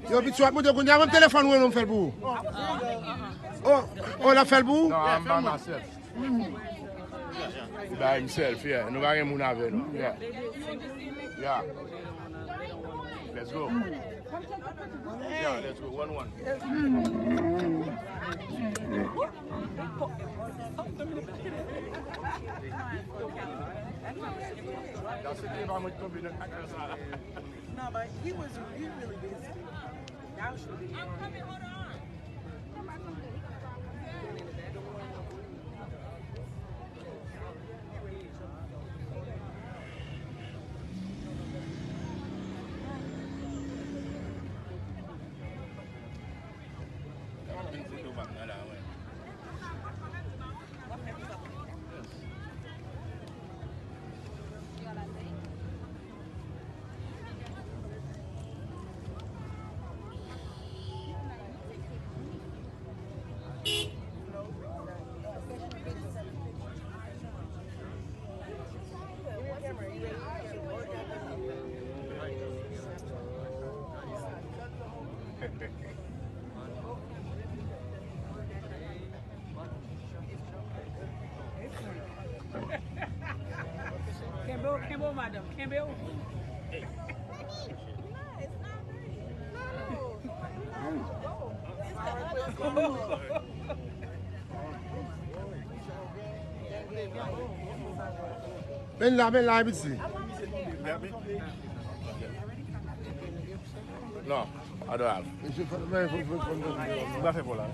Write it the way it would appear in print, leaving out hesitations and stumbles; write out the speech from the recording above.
Yo, puis tu vas me dire un téléphone où on fait le bout. Oh, la fait le bout? No, I'm by myself. By himself, yeah. Nobody can move out of it. Yeah. Yeah. Let's go. Yeah, let's go. 1-1. That's the game I'm going to be the No, but he really busy. Now should be. I'm coming, hold on. Campbell, madam. Campbell. Ben là, ici. No, I don't have. Je fais Pas fait pour là.